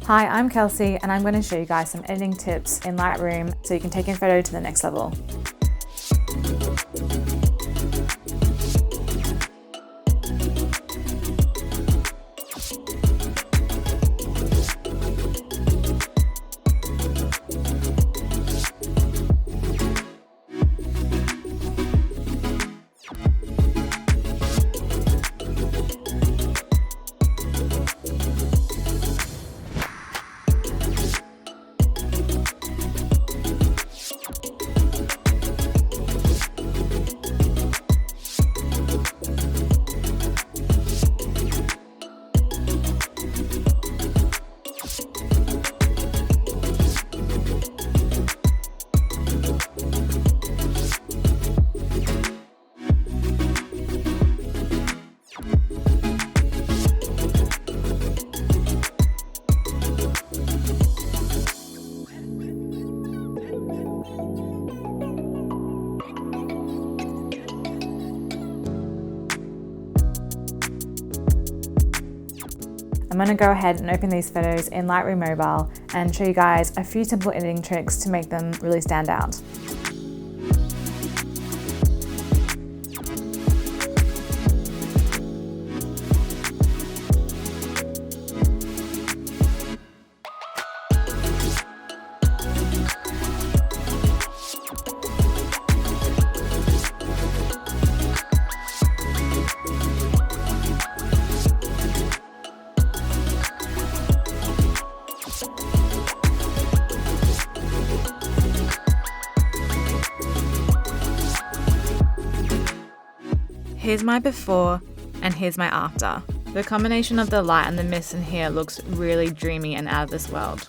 Hi, I'm Kelsey and I'm going to show you guys some editing tips in Lightroom so you can take your photo to the next level. I'm going to go ahead and open these photos in Lightroom Mobile and show you guys a few simple editing tricks to make them really stand out. Here's my before and here's my after. The combination of the light and the mist in here looks really dreamy and out of this world.